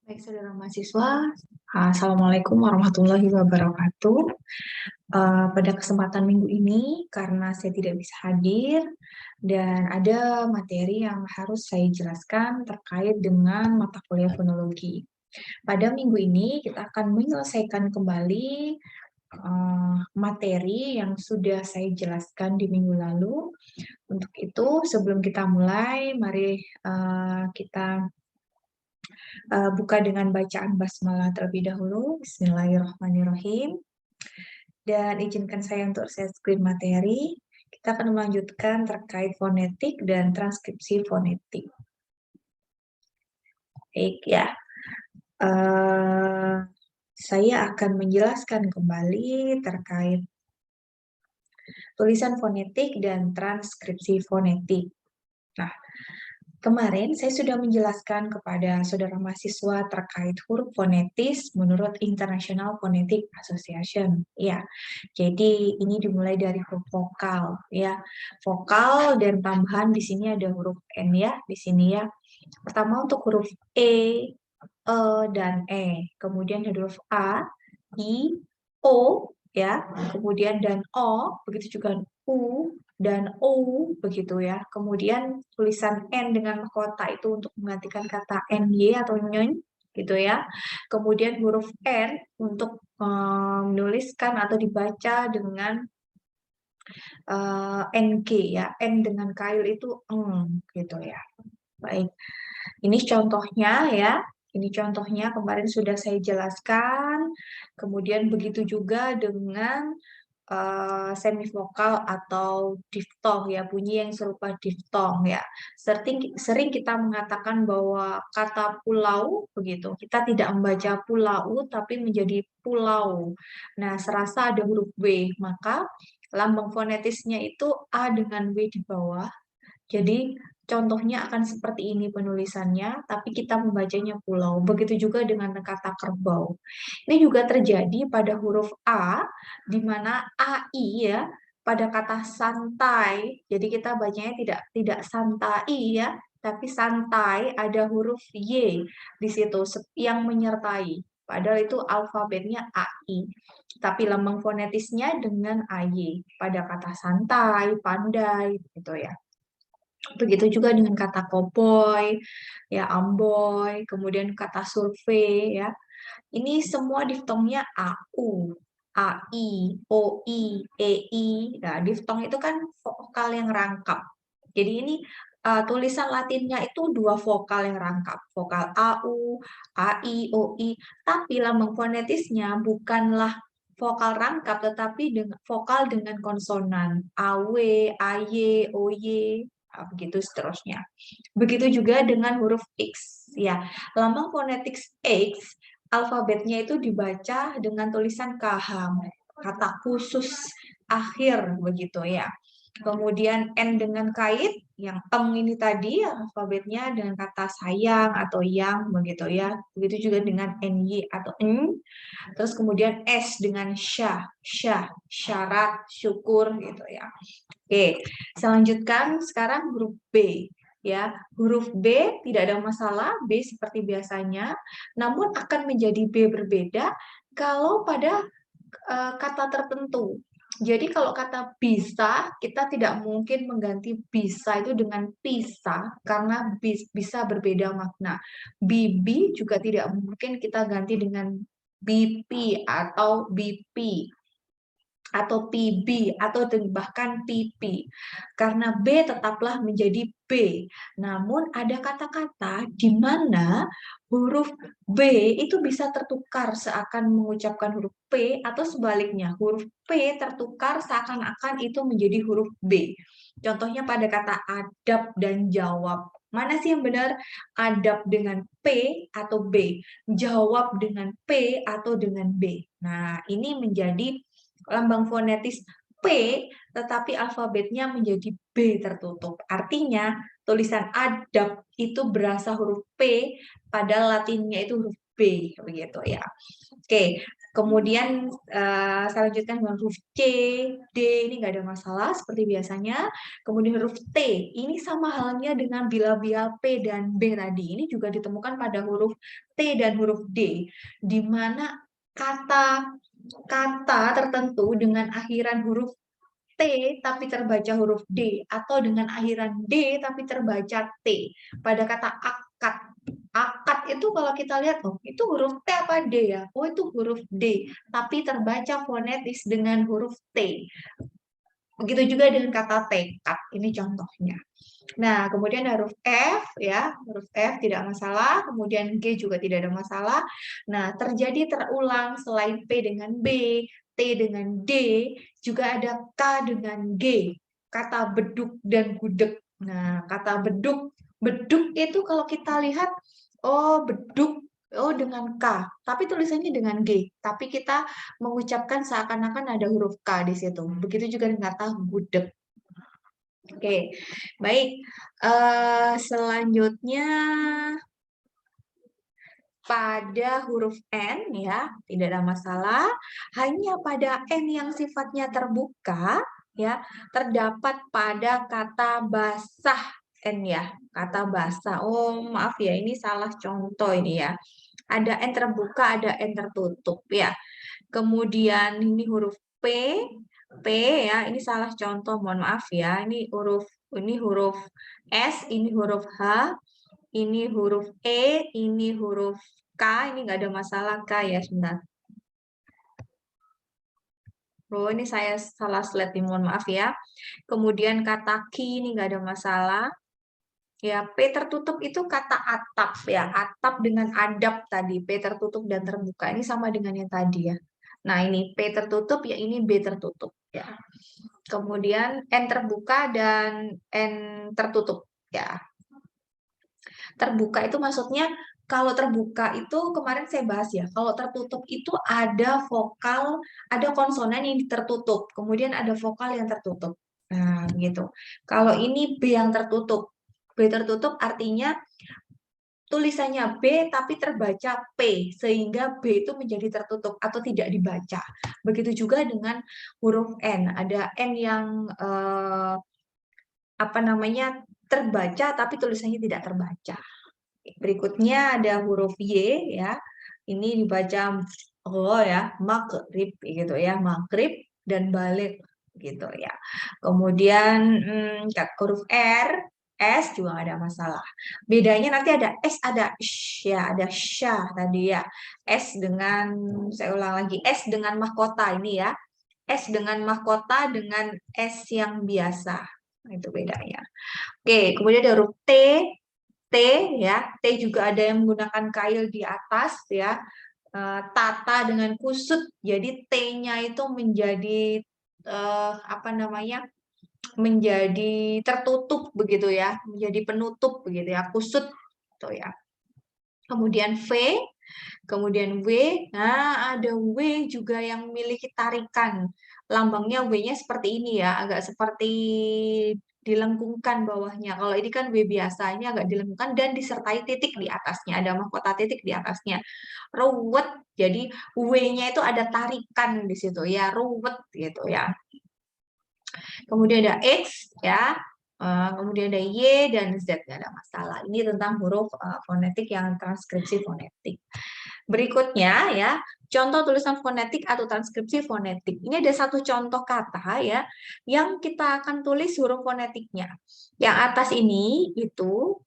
Baik, saudara mahasiswa, Assalamualaikum warahmatullahi wabarakatuh. Pada kesempatan minggu ini, karena saya tidak bisa hadir dan ada materi yang harus saya jelaskan terkait dengan mata kuliah fonologi. Pada minggu ini, kita akan menyelesaikan kembali materi yang sudah saya jelaskan di minggu lalu. Untuk itu, sebelum kita mulai, mari kita buka dengan bacaan basmalah terlebih dahulu. Bismillahirrahmanirrahim. Dan izinkan saya untuk share screen materi. Kita akan melanjutkan terkait fonetik dan transkripsi fonetik. Baik ya. Saya akan menjelaskan kembali terkait tulisan fonetik dan transkripsi fonetik. Nah, kemarin saya sudah menjelaskan kepada saudara mahasiswa terkait huruf fonetis menurut International Phonetic Association. Ya, jadi ini dimulai dari huruf vokal. Ya, vokal dan tambahan di sini ada huruf N ya, di sini ya. Pertama untuk huruf E, dan E. Kemudian ada huruf A, I, O, ya. Kemudian dan O, begitu juga U, dan O begitu ya. Kemudian tulisan N dengan mahkota itu untuk menggantikan kata NY atau nyon gitu ya. Kemudian huruf N untuk menuliskan atau dibaca dengan NG ya. N dengan kail itu gitu ya. Baik. Ini contohnya ya. Ini contohnya kemarin sudah saya jelaskan. Kemudian begitu juga dengan semivokal atau diftong ya, bunyi yang serupa diftong ya. Sering kita mengatakan bahwa kata pulau begitu, kita tidak membaca pulau tapi menjadi pulau. Nah, serasa ada huruf W, maka lambang fonetisnya itu A dengan W di bawah. Jadi contohnya akan seperti ini penulisannya, tapi kita membacanya pulau. Begitu juga dengan kata kerbau. Ini juga terjadi pada huruf A, di mana AI ya, pada kata santai. Jadi kita bacanya tidak santai ya, tapi santai ada huruf Y di situ yang menyertai. Padahal itu alfabetnya AI. Tapi lambang fonetisnya dengan AY pada kata santai, pandai, gitu ya. Begitu juga dengan kata koboi, ya amboy, kemudian kata survei ya. Ini semua diftongnya AU, AI, OI, EI. Nah, diftong itu kan vokal yang rangkap. Jadi ini tulisan Latinnya itu dua vokal yang rangkap, vokal AU, AI, OI. Tapi lambang fonetisnya bukanlah vokal rangkap, tetapi dengan vokal dengan konsonan AW, AY, OY, begitu seterusnya. Begitu juga dengan huruf X, ya. Lambang fonetik X, alfabetnya itu dibaca dengan tulisan KH, kata khusus akhir, begitu ya. Kemudian N dengan kait, yang ini tadi alfabetnya dengan kata sayang atau yang, begitu ya. Begitu juga dengan NY atau N. Terus kemudian S dengan syah, syarat, syukur, gitu ya. Oke, selanjutkan sekarang huruf B. Ya, huruf B tidak ada masalah, B seperti biasanya, namun akan menjadi B berbeda kalau pada kata tertentu. Jadi kalau kata bisa, kita tidak mungkin mengganti bisa itu dengan pisah karena bisa berbeda makna. Bibi juga tidak mungkin kita ganti dengan BP atau BP atau PB atau bahkan PP karena B tetaplah menjadi B. Namun ada kata-kata di mana huruf B itu bisa tertukar seakan mengucapkan huruf P atau sebaliknya huruf P tertukar seakan-akan itu menjadi huruf B. Contohnya pada kata adab dan jawab. Mana sih yang benar? Adab dengan P atau B? Jawab dengan P atau dengan B? Nah, ini menjadi lambang fonetis P, tetapi alfabetnya menjadi B tertutup. Artinya, tulisan adab itu berasa huruf P, padahal latinnya itu huruf B, begitu ya. Oke, Kemudian saya lanjutkan dengan huruf C, D ini nggak ada masalah seperti biasanya. Kemudian huruf T, ini sama halnya dengan bila-bila P dan B tadi. Ini juga ditemukan pada huruf T dan huruf D, di mana kata tertentu dengan akhiran huruf T tapi terbaca huruf D, atau dengan akhiran D tapi terbaca T. Pada kata akad, akad itu kalau kita lihat, oh itu huruf T apa D ya? Oh itu huruf D, tapi terbaca fonetis dengan huruf T. Begitu juga dengan kata tekad, ini contohnya. Nah, kemudian huruf F ya, huruf F tidak masalah, kemudian G juga tidak ada masalah. Nah, terjadi terulang selain P dengan B, T dengan D, juga ada K dengan G. Kata beduk dan gudeg. Nah, kata beduk, beduk itu kalau kita lihat, oh beduk, oh dengan K, tapi tulisannya dengan G. Tapi kita mengucapkan seakan-akan ada huruf K di situ. Begitu juga dengan kata gudeg. Oke, baik. Selanjutnya pada huruf N ya, tidak ada masalah. Hanya pada N yang sifatnya terbuka ya, terdapat pada kata basah N ya, kata basah. Oh, maaf ya, ini salah contoh ini ya. Ada N terbuka, ada N tertutup ya. Kemudian ini huruf P ya, ini salah contoh, mohon maaf ya. Ini huruf S, ini huruf H, ini huruf E, ini huruf K, ini nggak ada masalah K ya, sebentar. Oh, ini saya salah slide, mohon maaf ya. Kemudian kata ki ini nggak ada masalah. Ya, P tertutup itu kata atap ya, atap dengan adab tadi, P tertutup dan terbuka. Ini sama dengan yang tadi ya. Nah, ini P tertutup ya, ini B tertutup ya. Kemudian N terbuka dan N tertutup ya. Terbuka itu maksudnya kalau terbuka itu kemarin saya bahas ya. Kalau tertutup itu ada vokal, ada konsonan yang tertutup, kemudian ada vokal yang tertutup. Nah, begitu. Kalau ini B yang tertutup. B tertutup artinya tulisannya B tapi terbaca P sehingga B itu menjadi tertutup atau tidak dibaca. Begitu juga dengan huruf N. Ada N yang apa namanya terbaca tapi tulisannya tidak terbaca. Berikutnya ada huruf Y ya. Ini dibaca oh ya, maghrib gitu ya, maghrib dan balik gitu ya. Kemudian huruf R, S juga nggak ada masalah. Bedanya nanti ada S, ada sh ya, ada sya tadi ya. S dengan, saya ulang lagi, S dengan mahkota ini ya. S dengan mahkota dengan S yang biasa. Nah, itu bedanya. Oke, kemudian ada huruf T ya, T juga ada yang menggunakan kail di atas ya, tata dengan kusut, jadi T-nya itu menjadi apa namanya, menjadi tertutup begitu ya, menjadi penutup begitu ya, kusut gitu ya. Kemudian V, kemudian W, nah ada W juga yang memiliki tarikan, lambangnya W-nya seperti ini ya, agak seperti dilengkungkan bawahnya. Kalau ini kan W biasanya agak dilengkungkan dan disertai titik di atasnya, ada mahkota titik di atasnya. Ruwet, jadi W-nya itu ada tarikan di situ ya, ruwet gitu ya. Kemudian ada X ya, kemudian ada Y dan Z, nggak ada masalah. Ini tentang huruf fonetik yang transkripsi fonetik. Berikutnya ya, contoh tulisan fonetik atau transkripsi fonetik. Ini ada satu contoh kata ya, yang kita akan tulis huruf fonetiknya. Yang atas ini itu,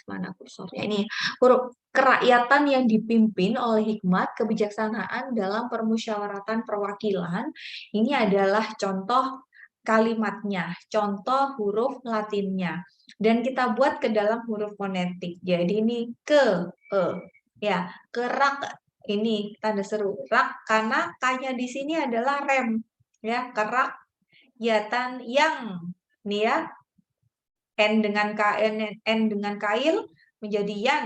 mana kursornya ini, huruf kerakyatan yang dipimpin oleh hikmat kebijaksanaan dalam permusyawaratan perwakilan. Ini adalah contoh kalimatnya, contoh huruf Latinnya. Dan kita buat ke dalam huruf fonetik. Jadi ini ya, kerak ini tanda seru rak karena k-nya di sini adalah rem ya, kerak yatan yang nih ya, n dengan kail menjadi yan,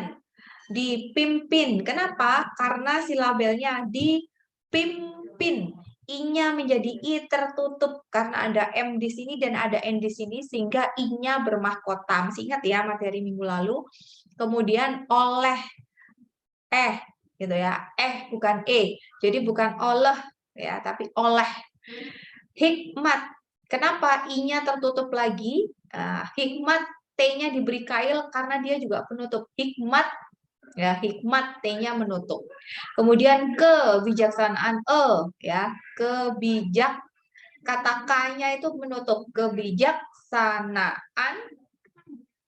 dipimpin. Kenapa? Karena silabelnya dipimpin. I-nya menjadi I tertutup karena ada M di sini dan ada N di sini sehingga I-nya bermahkota. Masih ingat ya materi minggu lalu. Kemudian oleh gitu ya. Bukan jadi bukan oleh ya, tapi oleh. Hikmat. Kenapa I-nya tertutup lagi? Hikmat T-nya diberi kail karena dia juga penutup. Hikmat ya, hikmat T-nya menutup. Kemudian kebijaksanaan ya, kebijak, kata K-nya itu menutup. Kebijaksanaan,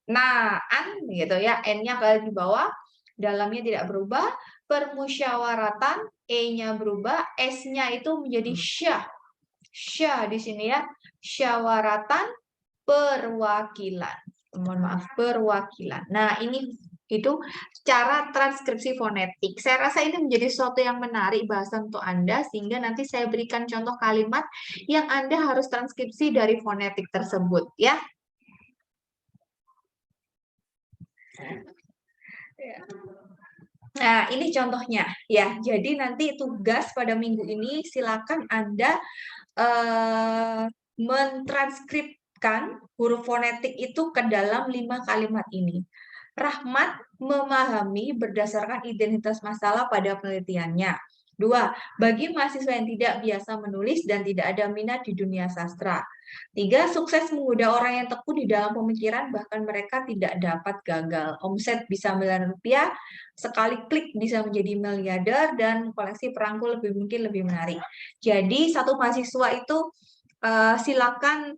naan gitu ya, N-nya kalau di bawah, dalamnya tidak berubah. Permusyawaratan, E-nya berubah, S-nya itu menjadi syah. Syah di sini ya, syawaratan perwakilan. Mohon maaf, perwakilan. Nah, ini itu cara transkripsi fonetik. Saya rasa ini menjadi sesuatu yang menarik bahasan untuk Anda, sehingga nanti saya berikan contoh kalimat yang Anda harus transkripsi dari fonetik tersebut ya. Nah, ini contohnya ya. Jadi nanti tugas pada minggu ini silakan Anda mentranskripkan huruf fonetik itu ke dalam 5 kalimat ini. Rahmat memahami berdasarkan identitas masalah pada penelitiannya. 2. Bagi mahasiswa yang tidak biasa menulis dan tidak ada minat di dunia sastra. 3. Sukses menggoda orang yang tekun di dalam pemikiran, bahkan mereka tidak dapat gagal. Omset bisa miliaran rupiah, sekali klik bisa menjadi miliarder, dan koleksi perangko mungkin lebih menarik. Jadi satu mahasiswa itu silakan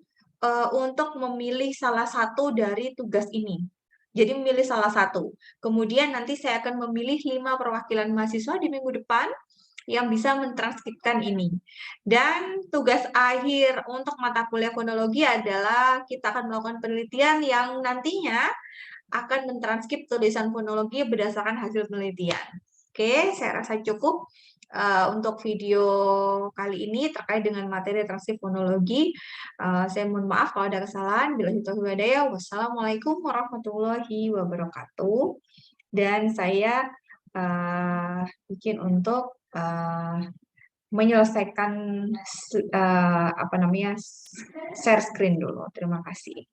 untuk memilih salah satu dari tugas ini. Jadi memilih salah satu. Kemudian nanti saya akan memilih 5 perwakilan mahasiswa di minggu depan yang bisa mentranskripsikan ini. Dan tugas akhir untuk mata kuliah fonologi adalah kita akan melakukan penelitian yang nantinya akan mentranskrip tulisan fonologi berdasarkan hasil penelitian. Oke, saya rasa cukup untuk video kali ini terkait dengan materi transkrip fonologi. Saya mohon maaf kalau ada kesalahan. Bila itu hidayah, wassalamualaikum warahmatullahi wabarakatuh. Dan saya bikin untuk menyelesaikan share screen dulu. Terima kasih.